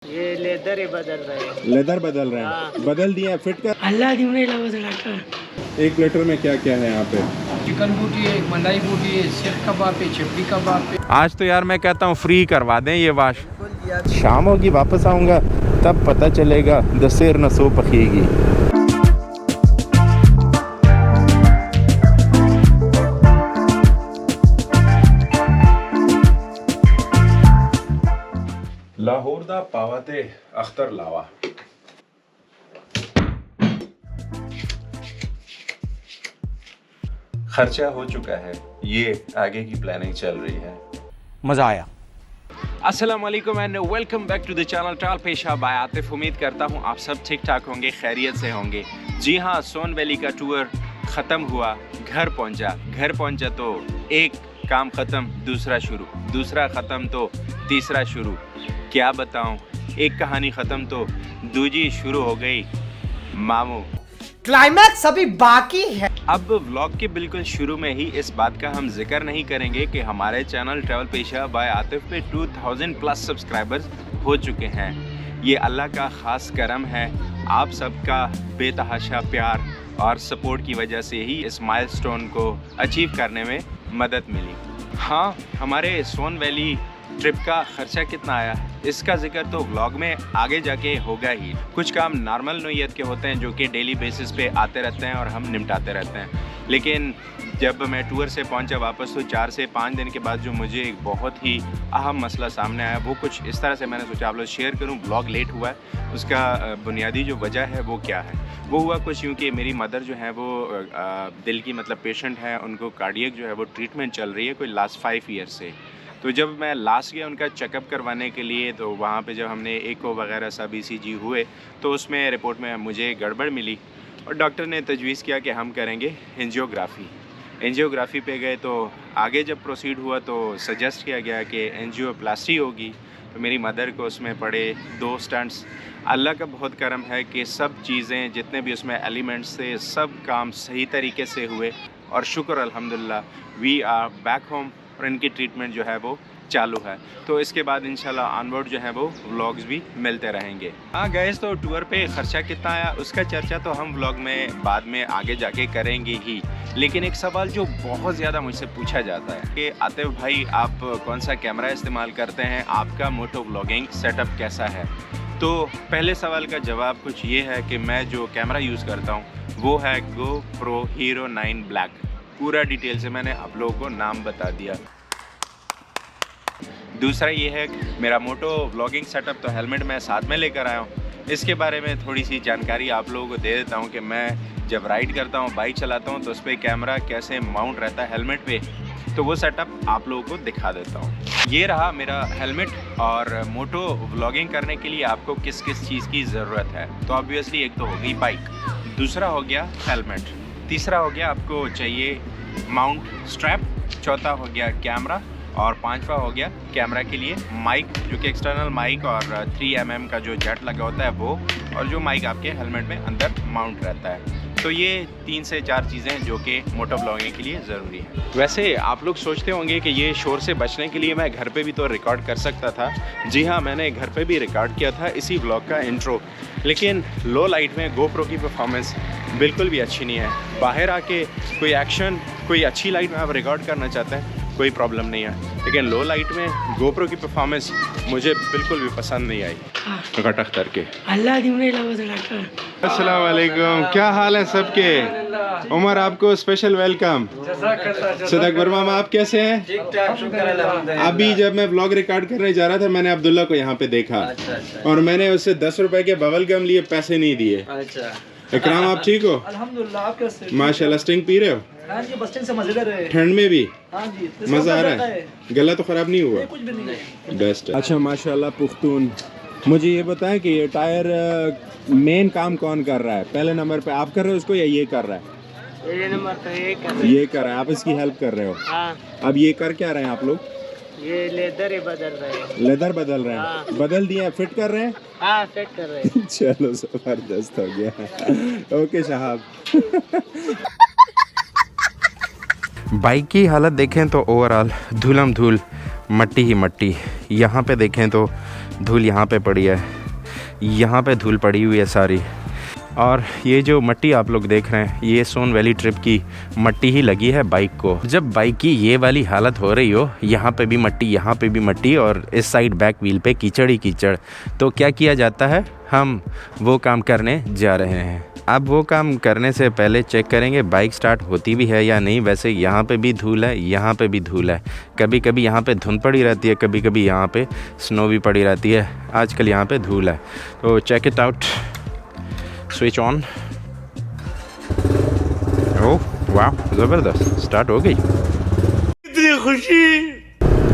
ये लेदर ही बदल रहे हैं। लेदर बदल रहे हैं। हाँ। बदल दिए फिट कर। अल्लाह दिमने डॉक्टर। एक प्लेटर में क्या क्या है यहाँ पे? चिकन बूटी है, मलाई बूटी है, सीख कबाब है, चिपड़ी कबाब है। आज तो यार मैं कहता हूँ फ्री करवा दें ये वाश। शाम होगी वापस आऊँगा तब पता चलेगा दसेर नसो पकेगी। लाहौर दा पावते अख्तर लावा। खर्चा हो चुका है, ये आगे की प्लानिंग चल रही है। मज़ा आया। अस्सलाम वालेकुम and welcome back to the channel travel Pesha by Atif. उम्मीद करता हूँ आप सब ठीक ठाक होंगे, खैरियत से होंगे। जी हाँ, सोन वैली का टूर ख़त्म हुआ, घर पहुँचा तो एक काम ख़त्म दूसरा शुरू, दूसरा ख़त्म तो तीसरा शुरू। क्या बताऊँ, एक कहानी ख़त्म तो दूजी शुरू हो गई। मामू क्लाइमैक्स अभी बाकी है। अब व्लॉग के बिल्कुल शुरू में ही इस बात का हम जिक्र नहीं करेंगे कि हमारे channel travel Pesha by Atif पे 2000 प्लस सब्सक्राइबर्स हो चुके हैं। ये अल्लाह का ख़ास करम है, आप सबका बेतहाशा प्यार और सपोर्ट की वजह से ही इस माइलस्टोन को अचीव करने में मदद मिली। हाँ, हमारे सोन वैली ट्रिप का खर्चा कितना आया इसका जिक्र तो व्लॉग में आगे जाके होगा ही। कुछ काम नॉर्मल नोयत के होते हैं जो कि डेली बेसिस पे आते रहते हैं और हम निपटाते रहते हैं, लेकिन जब मैं टूर से पहुंचा वापस तो 4 से 5 दिन के बाद जो मुझे एक बहुत ही अहम मसला सामने आया वो कुछ इस तरह से मैंने सोचा आप लोग शेयर करूं। व्लॉग लेट हुआ है, उसका बुनियादी जो वजह है वो क्या है। वो हुआ कुछ यूँ कि मेरी मदर जो है वो दिल की मतलब पेशेंट है, उनको कार्डियक जो है वो ट्रीटमेंट चल रही है कोई लास्ट 5 ईयर से। तो जब मैं लास्ट गया उनका चेकअप करवाने के लिए तो वहाँ पे जब हमने एको वगैरह सब ECG हुए तो उसमें रिपोर्ट में मुझे गड़बड़ मिली और डॉक्टर ने तजवीज़ किया कि हम करेंगे एंजियोग्राफी पे गए। तो आगे जब प्रोसीड हुआ तो सजेस्ट किया गया कि एंजियोप्लास्टी होगी। तो मेरी मदर को उसमें पड़े 2 स्टंट्स। अल्लाह का बहुत करम है कि सब चीज़ें जितने भी उसमें एलिमेंट्स थे सब काम सही तरीके से हुए और शुक्र अल्हम्दुलिल्लाह वी आर बैक होम और इनकी ट्रीटमेंट जो है वो चालू है। तो इसके बाद इंशाल्लाह ऑनवर्ड जो है वो व्लॉग्स भी मिलते रहेंगे। हाँ गाइस, तो टूर पे ख़र्चा कितना आया उसका चर्चा तो हम व्लॉग में बाद में आगे जाके करेंगे ही। लेकिन एक सवाल जो बहुत ज़्यादा मुझसे पूछा जाता है कि आतिफ भाई आप कौन सा कैमरा इस्तेमाल करते हैं, आपका मोटो व्लॉगिंग सेटअप कैसा है। तो पहले सवाल का जवाब कुछ ये है कि मैं जो कैमरा यूज़ करता हूँ वो है GoPro Hero 9 Black। पूरा डिटेल से मैंने आप लोगों को नाम बता दिया। दूसरा ये है मेरा मोटो व्लॉगिंग सेटअप, तो हेलमेट मैं साथ में लेकर आया हूँ। इसके बारे में थोड़ी सी जानकारी आप लोगों को दे देता हूँ कि मैं जब राइड करता हूँ, बाइक चलाता हूँ तो उस पर कैमरा कैसे माउंट रहता है हेलमेट पे, तो वो सेटअप आप लोगों को दिखा देता हूँ। ये रहा मेरा हेलमेट। और मोटो व्लॉगिंग करने के लिए आपको किस किस चीज़ की ज़रूरत है, तो ऑब्वियसली एक तो होगी बाइक, दूसरा हो गया हेलमेट, तीसरा हो गया आपको चाहिए माउंट स्ट्रैप, चौथा हो गया कैमरा और पांचवा हो गया कैमरा के लिए माइक, जो कि एक्सटर्नल माइक और 3mm का जो जेट लगा होता है वो, और जो माइक आपके हेलमेट में अंदर माउंट रहता है। तो ये 3 से 4 चीज़ें जो कि मोटो ब्लॉगिंग के लिए ज़रूरी है। वैसे आप लोग सोचते होंगे कि ये शोर से बचने के लिए मैं घर पे भी तो रिकॉर्ड कर सकता था। जी हाँ, मैंने घर पे भी रिकॉर्ड किया था इसी ब्लॉग का इंट्रो, लेकिन लो लाइट में GoPro की परफॉर्मेंस बिल्कुल भी अच्छी नहीं है। बाहर आके कोई एक्शन, कोई अच्छी लाइट में आप रिकॉर्ड करना चाहते हैं कोई प्रॉब्लम नहीं है, लेकिन लो लाइट में GoPro की परफॉर्मेंस मुझे बिल्कुल भी पसंद नहीं आई। कटक करके अल्लाह दिमने डॉक्टर। अस्सलाम वालेकुम, क्या हाल है सबके? उमर आपको स्पेशल वेलकम। सदक वर्मा, आप कैसे हैं? ठीक ठाक, शुक्र अल्हम्दुलिल्लाह। अभी जब मैं व्लॉग रिकॉर्ड करने जा रहा था मैंने अब्दुल्ला को यहाँ पे देखा और मैंने उससे 10 रुपए के बबल गम लिए, पैसे नहीं दिए। अच्छा, इकराम आप ठीक हो? अल्हम्दुलिल्लाह। आप कैसे? माशाल्लाह। स्टिंग पी रहे हो? हाँ जी, बस स्टैंड से मजेदार है। ठंड में भी हाँ जी, मजा आ रहा है? गला तो खराब नहीं हुआ? कुछ भी नहीं है। बेस्ट। अच्छा, माशाल्लाह पुख्तून। मुझे ये बताएं कि ये टायर मेन काम कौन कर रहा है? पहले नंबर पे आप कर रहे हो उसको या ये कर रहा है? ये नंबर तो ये कर रहे हैं। ये कर रहा है, आप इसकी हेल्प कर रहे हो। हाँ, अब ये कर क्या रहे हैं आप लोग? ये लेदर ही बदल रहे हैं। लेदर बदल रहे हैं। हाँ। बदल दिए, फिट कर रहे हैं। हाँ, फिट कर रहे हैं। चलो जबरदस्त हो गया। ओके साहब। बाइक की हालत देखें तो ओवरऑल धूलम धूल, मट्टी ही मट्टी। यहाँ पे देखें तो धूल यहाँ पे पड़ी है, यहाँ पे धूल पड़ी हुई है सारी। और ये जो मट्टी आप लोग देख रहे हैं, ये सोन वैली ट्रिप की मट्टी ही लगी है बाइक को। जब बाइक की ये वाली हालत हो रही हो, यहाँ पे भी मट्टी, यहाँ पे भी मट्टी और इस साइड बैक व्हील पे कीचड़ ही कीचड़, तो क्या किया जाता है, हम वो काम करने जा रहे हैं। अब वो काम करने से पहले चेक करेंगे बाइक स्टार्ट होती भी है या नहीं। वैसे यहाँ पे भी धूल है, यहाँ पे भी धूल है, कभी कभी यहाँ पे धुंध पड़ी रहती है, कभी कभी यहाँ पे स्नो भी पड़ी रहती है। आजकल यहाँ पे धूल है, तो check it out. Switch on. ओह वाह, ज़बरदस्त, स्टार्ट हो गई। इतनी खुशी।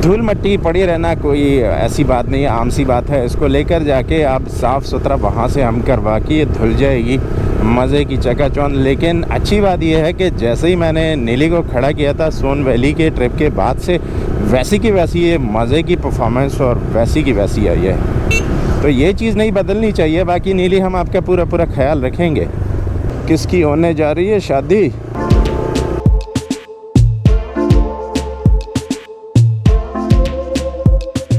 धूल मट्टी पड़ी रहना कोई ऐसी बात नहीं है, आम सी बात है। इसको लेकर जाके आप साफ़ सुथरा वहाँ से हम करवा के ये धुल जाएगी, मज़े की चकाचौंध। लेकिन अच्छी बात यह है कि जैसे ही मैंने नीली को खड़ा किया था सोन वैली के ट्रिप के बाद से, वैसी की वैसी ये मज़े की परफॉर्मेंस और वैसी की वैसी आई है। तो ये चीज़ नहीं बदलनी चाहिए। बाकी नीली, हम आपका पूरा पूरा ख्याल रखेंगे। किसकी होने जा रही है शादी?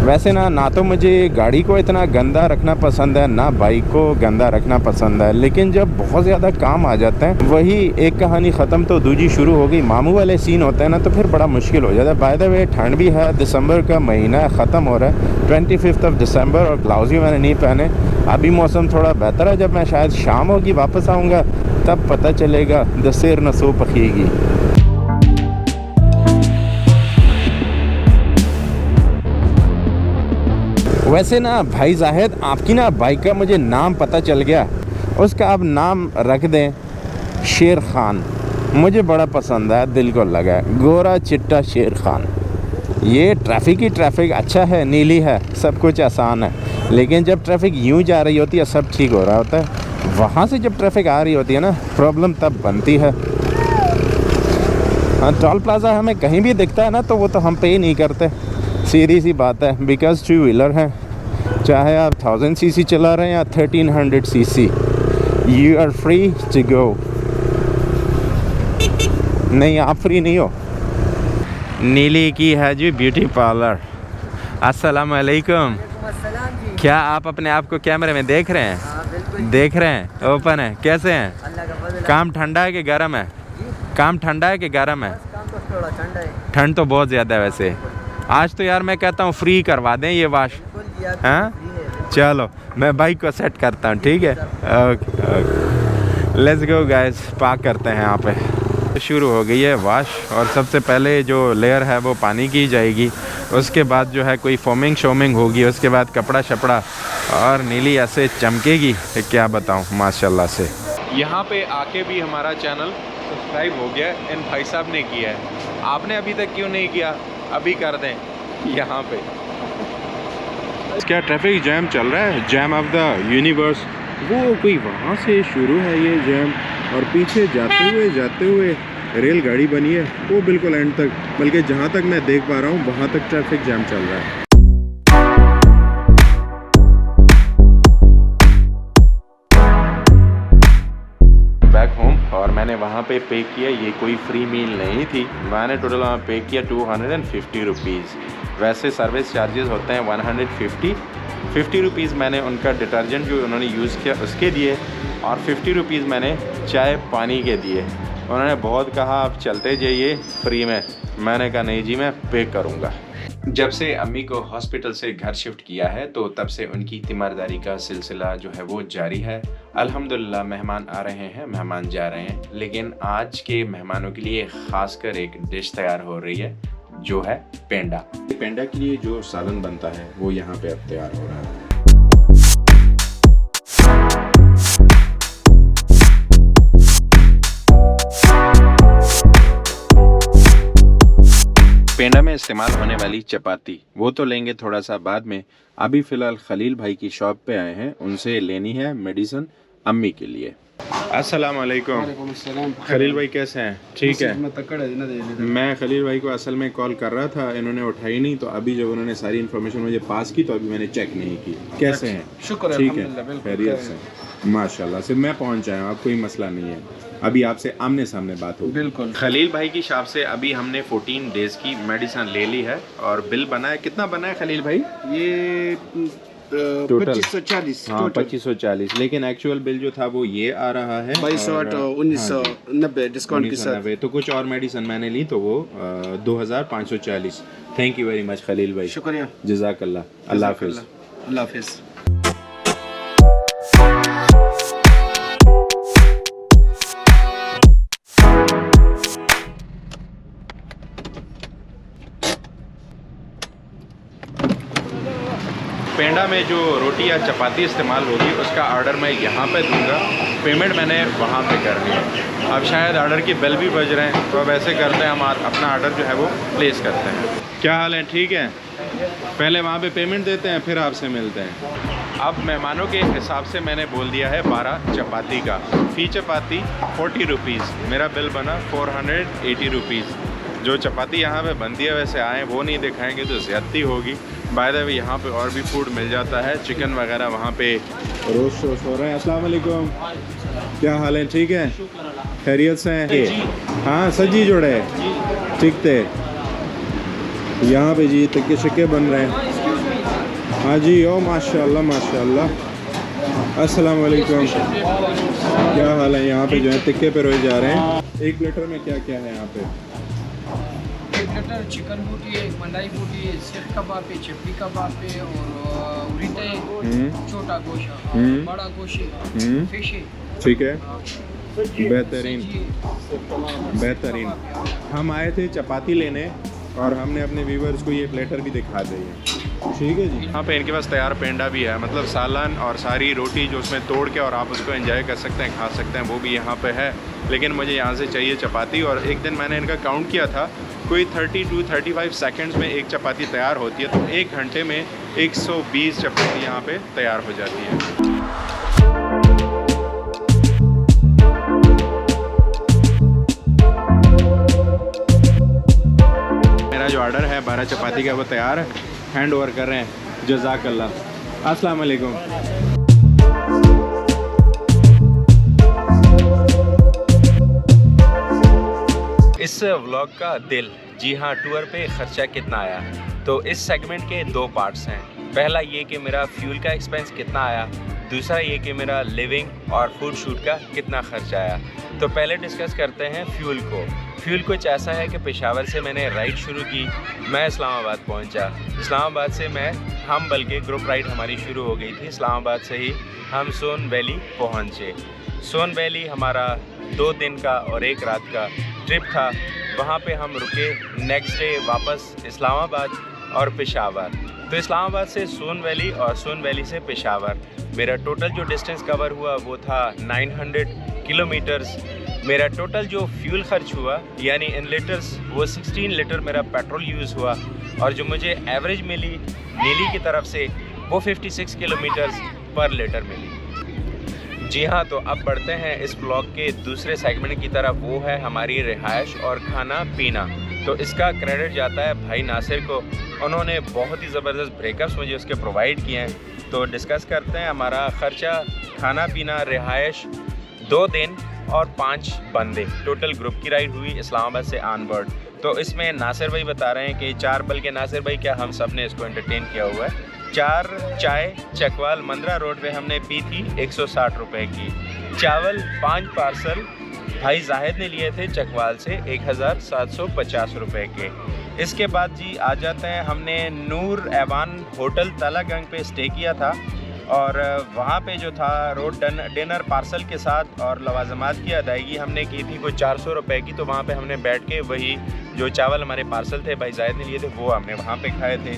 वैसे ना तो मुझे गाड़ी को इतना गंदा रखना पसंद है, ना बाइक को गंदा रखना पसंद है। लेकिन जब बहुत ज़्यादा काम आ जाते हैं, वही एक कहानी ख़त्म तो दूसरी शुरू हो गई, मामू वाले सीन होते हैं ना, तो फिर बड़ा मुश्किल हो जाता है। बाय द वे, ठंड भी है, दिसंबर का महीना ख़त्म हो रहा है, 25 दिसंबर, और ग्लाउज भी मैंने नहीं पहने। अभी मौसम थोड़ा बेहतर है, जब मैं शायद शाम होगी वापस आऊँगा तब पता चलेगा दसेर नसो पखीगी। वैसे ना भाई जाहिद, आपकी ना बाइक का मुझे नाम पता चल गया, उसका आप नाम रख दें शेर खान। मुझे बड़ा पसंद है, दिल को लगा है, गोरा चिट्टा शेर खान। ये ट्रैफिक ही ट्रैफिक अच्छा है, नीली है, सब कुछ आसान है। लेकिन जब ट्रैफिक यूं जा रही होती है सब ठीक हो रहा होता है, वहाँ से जब ट्रैफिक आ रही होती है ना, प्रॉब्लम तब बनती है। हाँ, टोल प्लाज़ा हमें कहीं भी दिखता है ना, तो वो तो हम पे ही नहीं करते, सीधी सी बात है। बिकॉज टू व्हीलर है, चाहे आप 1000 सीसी चला रहे हैं या 1300 CC, you are free to go. नहीं, आप फ्री नहीं हो। नीली की है जी ब्यूटी पार्लर। अस्सलाम वालेकुम। क्या आप अपने आप को कैमरे में देख रहे हैं? देख रहे हैं, ओपन है। कैसे हैं? काम ठंडा है कि गर्म है? काम ठंडा है कि गर्म है? ठंड तो बहुत ज़्यादा है वैसे। आज तो यार मैं कहता हूँ फ्री करवा दें ये वाश। हाँ चलो, मैं बाइक को सेट करता हूँ, ठीक है? Okay, let's go guys, park करते हैं यहाँ पे। शुरू हो गई है वाश, और सबसे पहले जो लेयर है वो पानी की जाएगी, उसके बाद जो है कोई फोमिंग शोमिंग होगी, उसके बाद कपड़ा शपड़ा, और नीली ऐसे चमकेगी क्या बताऊँ माशाल्लाह से। यहाँ पे आके भी हमारा चैनल सब्सक्राइब हो गया, इन भाई साहब ने किया है। आपने अभी तक क्यों नहीं किया? अभी कर दें यहाँ पे। क्या ट्रैफिक जैम चल रहा है, जैम ऑफ द यूनिवर्स। वो कोई वहाँ से शुरू है ये जैम, और पीछे जाते हुए रेलगाड़ी बनी है, वो बिल्कुल एंड तक, बल्कि जहाँ तक मैं देख पा रहा हूँ वहाँ तक ट्रैफिक जैम चल रहा है। बैक होम, और मैंने वहाँ पे पे किया, ये कोई फ्री मील नहीं थी, मैंने टोटल वहाँ पे किया 250 रुपीज़। वैसे सर्विस चार्जेस होते हैं 150 रुपीज़। मैंने उनका डिटर्जेंट जो उन्होंने यूज़ किया उसके दिए, और 50 रुपीज़ मैंने चाय पानी के दिए। उन्होंने बहुत कहा आप चलते जाइए फ्री में, मैंने कहा नहीं जी मैं पे करूँगा। जब से अम्मी को हॉस्पिटल से घर शिफ्ट किया है, तो तब से उनकी तीमारदारी का सिलसिला जो है वो जारी है। अल्हम्दुलिल्लाह मेहमान आ रहे हैं, मेहमान जा रहे हैं, लेकिन आज के मेहमानों के लिए ख़ासकर एक डिश तैयार हो रही है जो है पेंडा। पेंडा के लिए जो सालन बनता है वो यहाँ पे अब तैयार हो रहा है। पेंडा में इस्तेमाल होने वाली चपाती वो तो लेंगे थोड़ा सा बाद में। अभी फ़िलहाल खलील भाई की शॉप पे आए हैं, उनसे लेनी है मेडिसिन अम्मी के लिए। अस्सलाम वालेकुम। खलील भाई कैसे हैं? ठीक है। मैं खलील भाई को असल में कॉल कर रहा था, इन्होंने उठाई नहीं, तो अभी जब उन्होंने सारी इन्फॉर्मेशन मुझे पास की तो अभी मैंने चेक नहीं की। कैसे हैं? शुक्र है, ठीक है, खैरियत से माशाल्लाह से। मैं पहुंच आया हूँ, अब कोई मसला नहीं है, अभी आपसे आमने सामने बात होगी। बिल्कुल। खलील भाई की शॉप से अभी हमने 14 डेज़ की मेडिसिन ले ली है, और बिल बना है। कितना बना है खलील भाई? ये टोटल 2540 हाँ 2540, लेकिन एक्चुअल बिल जो था वो ये आ रहा है 2290 डिस्काउंट के साथ। 1990। तो कुछ और मेडिसिन मैंने ली तो वो 2540। Thank you very much Khalil भाई, शुक्रिया, जज़ाकल्लाह, अल्लाह हाफिज़। अल्लाह हाफिज़। पेंडा में जो रोटी या चपाती इस्तेमाल होगी उसका ऑर्डर मैं यहाँ पे दूंगा, पेमेंट मैंने वहाँ पे कर लिया। अब शायद ऑर्डर की बेल भी बज रहे हैं, तो अब ऐसे करते हैं हम अपना ऑर्डर जो है वो प्लेस करते हैं। क्या हाल है, ठीक है? पहले वहाँ पे पेमेंट देते हैं फिर आपसे मिलते हैं। अब मेहमानों के हिसाब से मैंने बोल दिया है 12 चपाती का, फी चपाती 40 रुपीज़, मेरा बिल बना 480 रुपीज़। जो चपाती यहाँ पे बनती है वैसे आए वो नहीं दिखाएंगे तो ज़्यादती होगी। बाय द वे यहाँ पे और भी फूड मिल जाता है, चिकन वगैरह वहाँ पे रोस्ट शोस्ट हो रहे हैं। अस्सलाम वालेकुम, क्या हाल है, ठीक है, खैरियत से हैं? हाँ सजी जोड़े ठीक थे यहाँ पे जी, तक्के शक्के बन रहे हैं। हाँ जी, ओ माशाल्लाह माशाल्लाह। अस्सलाम वालेकुम, क्या हाल है? यहाँ पे जो है टिक्के पे रोए जा रहे हैं। एक प्लेटर में क्या क्या है यहाँ पे? एक प्लेटर चिकन बूटी है, मलाई बूटी है, सीख कबाब है, चिपड़ी कबाब है और उरीता है, छोटा गोश्त, बड़ा गोश्त, फिश है। ठीक है, बेहतरीन बेहतरीन। हम आए थे चपाती लेने और हमने अपने व्यूवर्स को ये प्लेटर भी दिखा दी है, ठीक है जी। यहाँ पे इनके पास तैयार पेंडा भी है, मतलब सालन और सारी रोटी जो उसमें तोड़ के और आप उसको एंजॉय कर सकते हैं, खा सकते हैं, वो भी यहाँ पे है। लेकिन मुझे यहाँ से चाहिए चपाती, और एक दिन मैंने इनका काउंट किया था, कोई 30 to 35 सेकंड्स में एक चपाती तैयार होती है, तो 1 घंटे में 120 चपाती यहाँ पे तैयार हो जाती है। मेरा जो ऑर्डर है 12 चपाती का वो तैयार है, हैंड ओवर कर रहे हैं, जज़ाकल्लाह। अस्सलाम वालेकुम। इस व्लॉग का दिल, जी हाँ, टूर पे ख़र्चा कितना आया, तो इस सेगमेंट के 2 पार्ट्स हैं। पहला ये कि मेरा फ्यूल का एक्सपेंस कितना आया, दूसरा ये कि मेरा लिविंग और फूड शूट का कितना खर्चा आया। तो पहले डिस्कस करते हैं फ्यूल को। फ्यूल कुछ ऐसा है कि पेशावर से मैंने राइड शुरू की, मैं इस्लामाबाद पहुंचा, इस्लामाबाद से हम बल्कि ग्रुप राइड हमारी शुरू हो गई थी, इस्लामाबाद से ही हम सोन वैली पहुंचे। सोन वैली हमारा 2 दिन का और 1 रात का ट्रिप था, वहाँ पे हम रुके। नेक्स्ट डे वापस इस्लामाबाद और पेशावर। तो इस्लामाबाद से सोन वैली और सोन वैली से पेशावर मेरा टोटल जो डिस्टेंस कवर हुआ वो था 900 किलोमीटर्स। मेरा टोटल जो फ्यूल खर्च हुआ यानी इन लीटर्स वो 16 लीटर मेरा पेट्रोल यूज़ हुआ, और जो मुझे एवरेज मिली नीली की तरफ से वो 56 किलोमीटर्स पर लीटर मिली। जी हाँ, तो अब बढ़ते हैं इस ब्लॉग के दूसरे सेगमेंट की तरफ, वो है हमारी रिहाइश और खाना पीना। तो इसका क्रेडिट जाता है भाई नासिर को, उन्होंने बहुत ही ज़बरदस्त ब्रेकअप्स मुझे उसके प्रोवाइड किए हैं। तो डिस्कस करते हैं हमारा ख़र्चा, खाना पीना, रिहाइश, 2 दिन और 5 बंदे, टोटल ग्रुप की राइड हुई इस्लामाबाद से ऑनबोर्ड। तो इसमें नासिर भाई बता रहे हैं कि 4, बल्कि नासिर भाई क्या हम सब ने इसको एंटरटेन किया हुआ है। 4 चाय चकवाल मंदरा रोड पे हमने पी थी 160 रुपए की। चावल 5 पार्सल भाई जाहिद ने लिए थे चकवाल से 1750 रुपए के। इसके बाद जी आ जाते हैं, हमने नूर एवान होटल तालागंग पे स्टे किया था, और वहाँ पे जो था रोड डिनर पार्सल के साथ और लवाजमात की अदायगी हमने की थी कोई 400 रुपए की। तो वहाँ पे हमने बैठ के वही जो चावल हमारे पार्सल थे भाई जाहिद ने लिए थे वो हमने वहाँ पे खाए थे।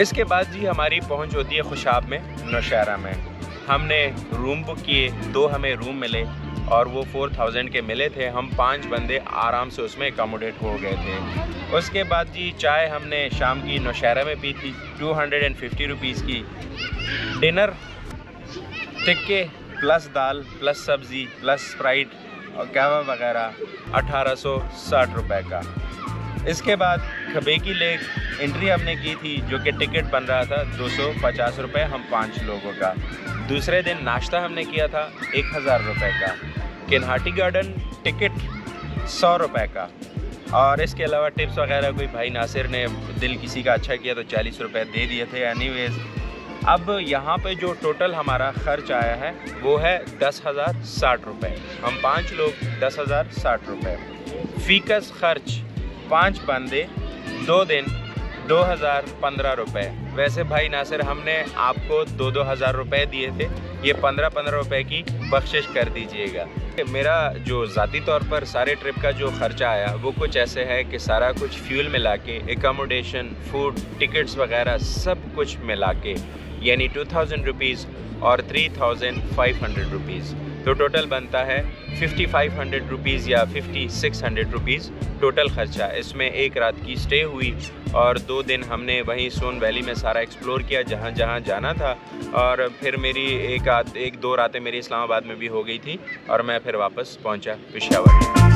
इसके बाद जी हमारी पहुंच होती है खुशाब में, नौशहरा में। हमने रूम बुक किए, 2 हमें रूम मिले और वो 4000 के मिले थे। हम 5 बंदे आराम से उसमें अकोमोडेट हो गए थे। उसके बाद जी चाय हमने शाम की नौशहरा में पी थी 250 रुपीज़ की। डिनर टिक्के प्लस दाल प्लस सब्ज़ी प्लस स्प्राइट और कहवा वगैरह 1860 रुपए का। इसके बाद खबेकी लेक एंट्री हमने की थी, जो कि टिकट बन रहा था 250 रुपये हम 5 लोगों का। दूसरे दिन नाश्ता हमने किया था 1000 रुपये का। किन्हाटी गार्डन टिकट 100 रुपये का, और इसके अलावा टिप्स वगैरह कोई भाई नासिर ने दिल किसी का अच्छा किया तो 40 रुपये दे दिए थे। एनीवेज अब यहाँ पे जो टोटल हमारा खर्च आया है वो है 10,060 रुपये। हम 5 लोग, 10,060 रुपये। फ़ीकस खर्च 5 बंदे 2 दिन 2,015 रुपये। वैसे भाई नासिर हमने आपको 2,000 रुपये दिए थे, ये 15 रुपये की बख्शिश कर दीजिएगा। मेरा जो ज़ाती तौर पर सारे ट्रिप का जो ख़र्चा आया वो कुछ ऐसे है कि सारा कुछ फ्यूल मिला के, एकोमोडेशन, फूड, टिकट्स वगैरह सब कुछ मिला के यानी 2,000 रुपीज़ और 3,500 रुपीज़, तो टोटल बनता है 5,500 रुपीज़ या 5,600 रुपीज़ टोटल ख़र्चा। इसमें एक रात की स्टे हुई और 2 दिन हमने वहीं सोन वैली में सारा एक्सप्लोर किया जहाँ जहाँ जाना था, और फिर मेरी एक 2 रातें मेरी इस्लामाबाद में भी हो गई थी और मैं फिर वापस पहुँचा पेशावर।